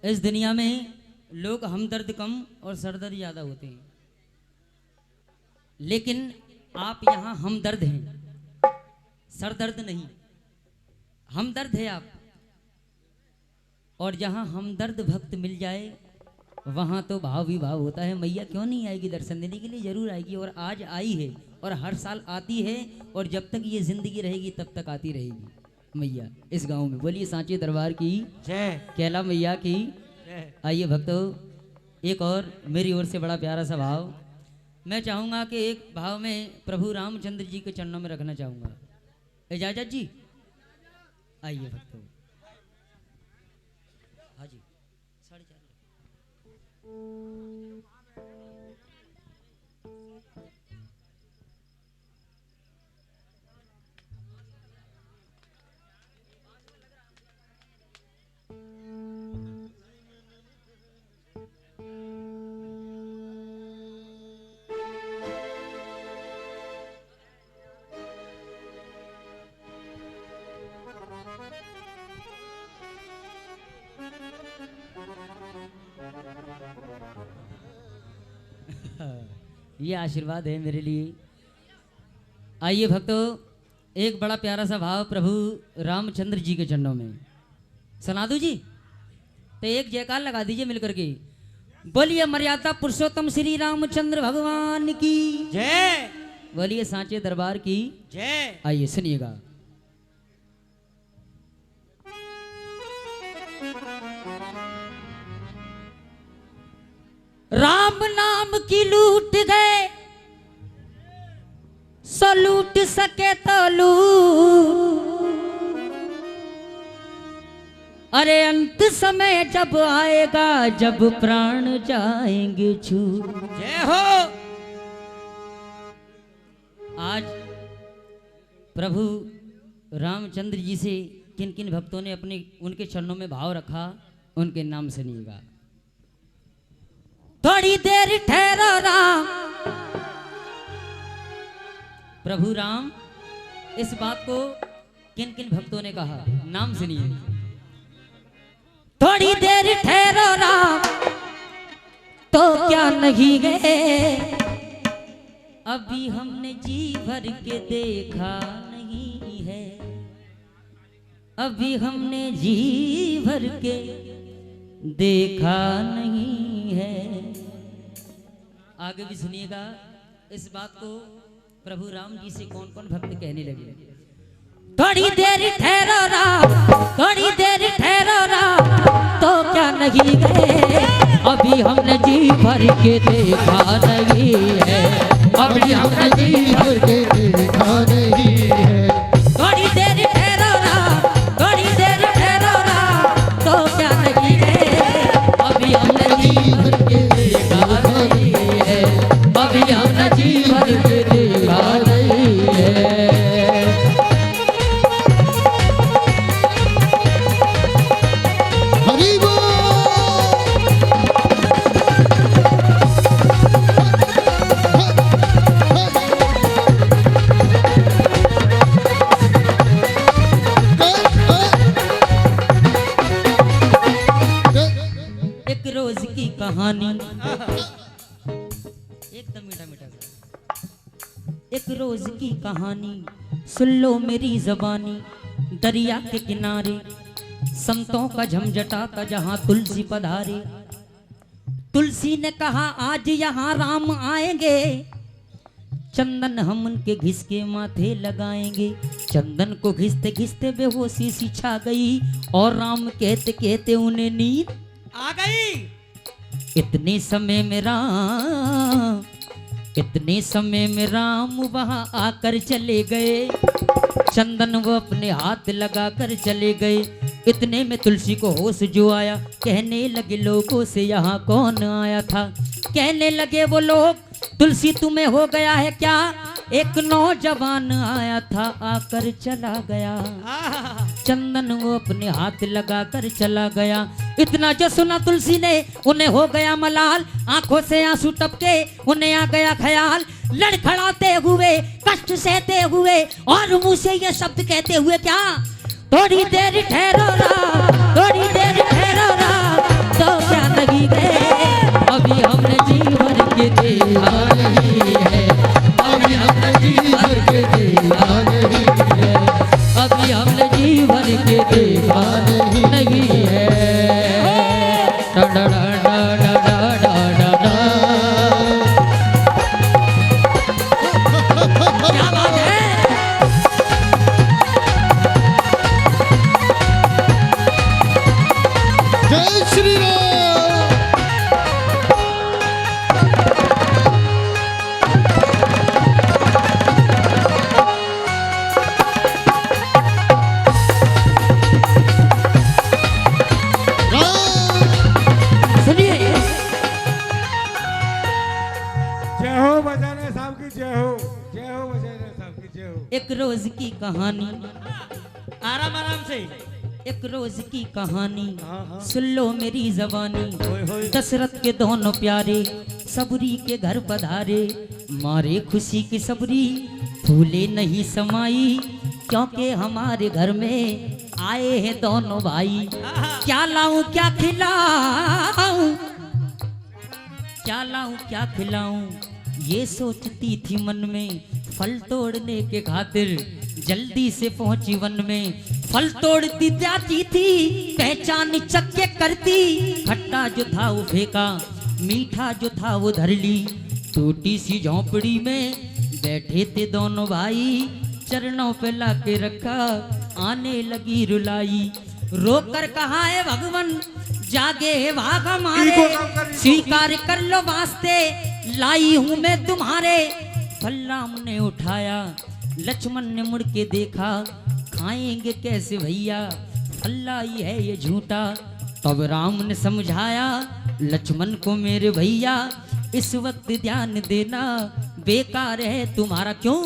इस दुनिया में लोग हमदर्द कम और सरदर्द ज़्यादा होते हैं, लेकिन आप यहाँ हमदर्द हैं, सरदर्द नहीं। हमदर्द है आप, और जहाँ हमदर्द भक्त मिल जाए वहाँ तो भाव ही भाव होता है। मैया क्यों नहीं आएगी दर्शन देने के लिए? जरूर आएगी, और आज आई है और हर साल आती है, और जब तक ये जिंदगी रहेगी तब तक आती रहेगी मैया इस गांव में। बोलिए सांचे दरबार की जय, कैला मैया की जय। आइए भक्तों, एक और मेरी ओर से बड़ा प्यारा सा भाव मैं चाहूँगा कि एक भाव में प्रभु रामचंद्र जी के चरणों में रखना चाहूँगा। इजाजत जी, आइए भक्तों। हाँ जी, 4:30। ये आशीर्वाद है मेरे लिए। आइए भक्तों, एक बड़ा प्यारा सा भाव प्रभु रामचंद्र जी के चरणों में सुना दूं जी, तो एक जयकार लगा दीजिए मिलकर के। बोलिए मर्यादा पुरुषोत्तम श्री रामचंद्र भगवान की जय, बोलिए सांचे दरबार की जय। आइए सुनिएगा। राम नाम की लूट गए सो लूट सके तो लूट, अरे अंत समय जब आएगा जब प्राण जाएंगे छूट। जय हो। आज प्रभु रामचंद्र जी से किन किन भक्तों ने अपने उनके चरणों में भाव रखा, उनके नाम सुनिएगा। थोड़ी देर ठहरो राम, प्रभु राम इस बात को किन किन भक्तों ने कहा, नाम सुनिए। थोड़ी देर ठहरो राम, तो क्या नहीं गए, अभी हमने जी भर के देखा नहीं है, अभी हमने जी भर के देखा नहीं है। आगे भी सुनिएगा इस बात को प्रभु राम जी से कौन कौन भक्त कहने लगे। थोड़ी देर ठहरो राम, थोड़ी देर ठहरो राम, तो क्या नहीं गए, अभी हमने जी भर के देखा नहीं है, अभी हमने जी भर के देखा नहीं है। थोड़ी देर ठहरो राम, थोड़ी देर ठहरो राम, तो क्या नहीं गए, अभी हमने जी भर के देखा नहीं है, अभी हमने जी भर के देखा नहीं है। हरि बोल। एक रोज की कहानी, एकदम मीठा मीठा सा। एक रोज की कहानी सुन लो मेरी जबानी, दरिया के किनारे संतों का झमझटा था जहां तुलसी पधारे। तुलसी ने कहा आज यहाँ राम आएंगे, चंदन हम उनके घिस के माथे लगाएंगे। चंदन को घिसते घिसते बेहोशी सी छा गई, और राम कहते कहते उन्हें नींद आ गई। इतने समय में राम, इतने समय में राम वहां आकर चले गए, चंदन वो अपने हाथ लगा कर चले गए। इतने में तुलसी को होश जो आया, कहने लगे लोगों से यहाँ कौन आया था। कहने लगे वो लोग तुलसी तुम्हें हो गया है क्या, एक नौजवान आया था आकर चला गया। चंदन वो अपने हाथ लगा कर चला गया। इतना जो सुना तुलसी ने उन्हें हो गया मलाल, आंखों से आंसू टपके उन्हें आ गया ख्याल। लड़खड़ाते हुए कष्ट सहते हुए और मुंह से ये शब्द कहते हुए क्या, थोड़ी देर ठहरो राम, थोड़ी देर ठहरो राम, जय श्री राम। सुनिए जय हो बजाने साहब की जय हो, जय हो बजाने साहब की जय हो। एक रोज की कहानी, आराम आराम से। एक रोज की कहानी हाँ, हाँ। सुन लो मेरी जवानी। होय, होय। दशरथ के दोनों प्यारे सबरी के घर पधारे, मारे खुशी की सबरी फूले नहीं समाई, क्योंकि हमारे घर में आए हैं दोनों भाई। क्या लाऊं क्या खिलाऊं, क्या लाऊं क्या खिलाऊं, ये सोचती थी मन में, फल तोड़ने के खातिर जल्दी से पहुंची वन में। फल तोड़ती जाती थी, पहचान चक्के करती, खट्टा जो था वो फेंका, मीठा जो था वो धर ली। टूटी सी झोंपड़ी में बैठे थे दोनों भाई, चरणों पे ला के रखा, आने लगी रुलाई। रोकर कहा है भगवान, जागे है भाग हमारे, स्वीकार कर लो वास्ते, लाई हूं मैं तुम्हारे। बलराम ने उठाया, लक्ष्मण ने मुड़ के देखा, खाएंगे कैसे भैया, अल्लाह ही है ये झूठा। तब राम ने समझाया लक्ष्मण को, मेरे भैया इस वक्त ध्यान देना, बेकार है तुम्हारा क्यों।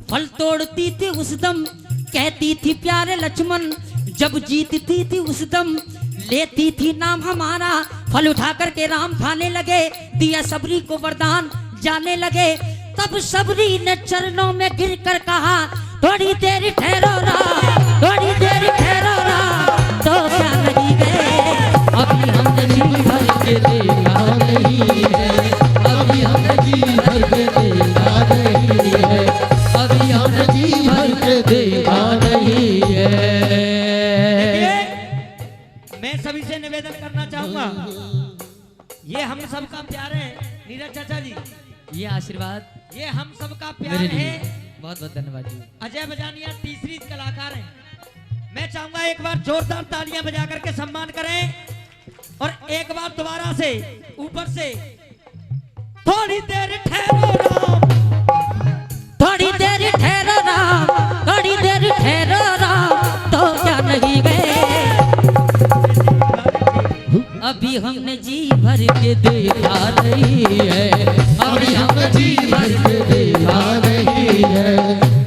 फल तोड़ती थी उस दम, कहती थी प्यारे लक्ष्मण, जब जीतती थी उस दम, लेती थी नाम हमारा। फल उठा करके राम खाने लगे, दिया सबरी को वरदान जाने लगे। तब सबरी ने चरणों में गिर कर कहा, थोड़ी देर ठहरो रा, थोड़ी देर ठहरो रा, तो क्या नहीं गए, अभी हमने जी भर के देखा नहीं है, अभी हमने जी भर के देखा नहीं है, अभी हमने जी भर के देखा नहीं है। देखिए, मैं सभी से निवेदन करना चाहूंगा, ये हम सबका प्यार है नीरज चाचा जी, ये आशीर्वाद ये हम सबका प्यार मेरे लिए है। बहुत बहुत धन्यवाद जी। अजय बजानिया तीसरी कलाकार हैं। मैं चाहूंगा एक बार जोरदार तालियां बजा करके सम्मान करें, और एक बार दोबारा से ऊपर से, थोड़ी देर ठहरो राम, थोड़ी देर ठहरो राम, थोड़ी देर ठहरो राम, तो क्या नहीं गए, अभी हमने जी भर के देखा नहीं है, अभी हमने जी भर के देखा नहीं है,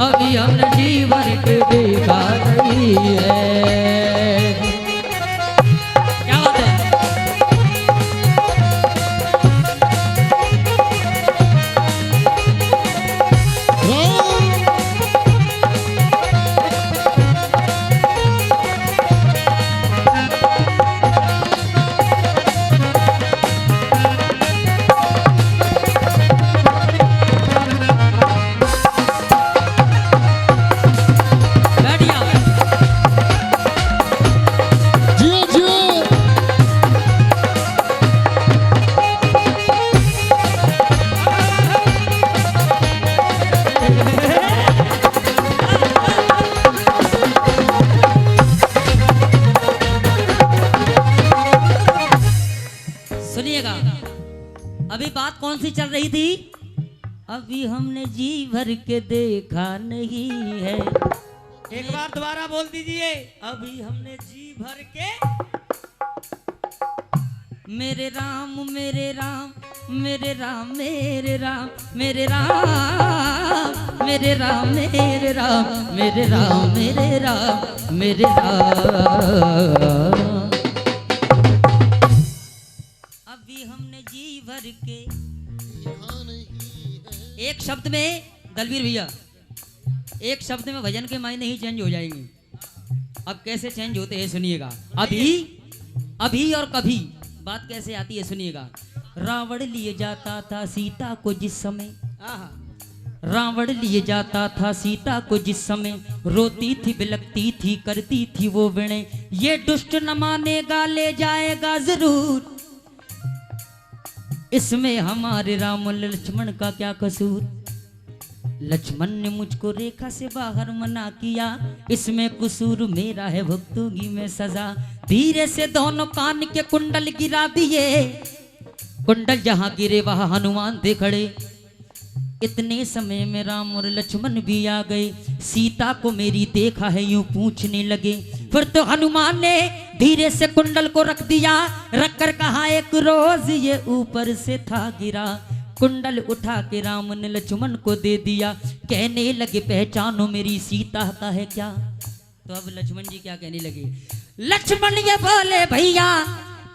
अभी हमने जी भर के देखा नहीं है। क्या बात है। बढ़िया। जियो जियो। सुनिएगा, अभी बात कौन सी चल रही थी, अभी हमने जी भर के देखा नहीं है। एक बार दोबारा बोल दीजिए, अभी हमने जी भर के। मेरे राम मेरे राम मेरे राम मेरे राम मेरे राम मेरे राम मेरे राम मेरे राम मेरे राम मेरे राम, अभी हमने जी भर के। एक शब्द में दलवीर भैया, एक शब्द में भजन के मायने ही चेंज हो जाएंगे। अब कैसे चेंज होते हैं सुनिएगा। अभी, अभी और कभी बात कैसे आती है सुनिएगा। रावण लिए जाता था सीता को जिस समय, आहा, रावण लिए जाता था सीता को जिस समय, रोती थी बिलकती थी करती थी वो विणे, ये दुष्ट न मानेगा ले जाएगा जरूर, इसमें हमारे राम लक्ष्मण का क्या कसूर। लक्ष्मण ने मुझको रेखा से बाहर मना किया, इसमें कसूर मेरा है, भुगतूंगी मैं सजा। धीरे से दोनों कान के कुंडल गिरा दिए, कुंडल जहां गिरे वहां हनुमान थे खड़े। इतने समय में राम और लक्ष्मण भी आ गए। सीता को मेरी देखा है यूं पूछने लगे। फिर तो हनुमान ने धीरे से कुंडल को रख दिया, रख कर कहा एक रोज ये ऊपर से था गिरा। कुंडल उठा के राम ने लक्ष्मण को दे दिया, कहने लगे पहचानो मेरी सीता का है क्या। तो अब लक्ष्मण जी क्या कहने लगे, लक्ष्मण ये बोले भैया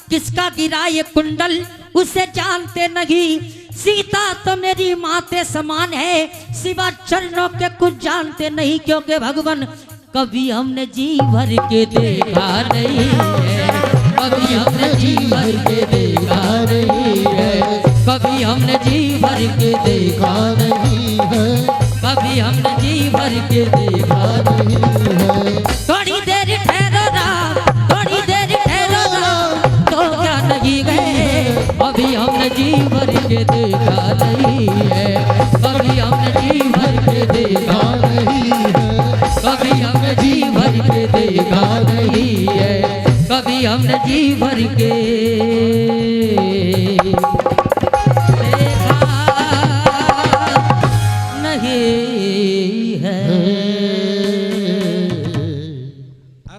किसका गिरा ये कुंडल उसे जानते नहीं, सीता तो मेरी माते समान है, सिवा चरणों के कुछ जानते नहीं, क्योंकि भगवान कभी हमने जी भर के देखा नहीं है, कभी हमने जी भर के देखा नहीं है, कभी हमने जी भर के देखा नहीं है, कभी हमने जी भर के देखा नहीं है। थोड़ी देर ठहरो राम, थोड़ी देर ठहरो राम, तो क्या नहीं गए, अभी हमने जी भर के देखा नहीं है, कभी हमने जी भर के देखा नहीं है, कभी हमने जी भर के देखा नहीं है, कभी हमने जी भर के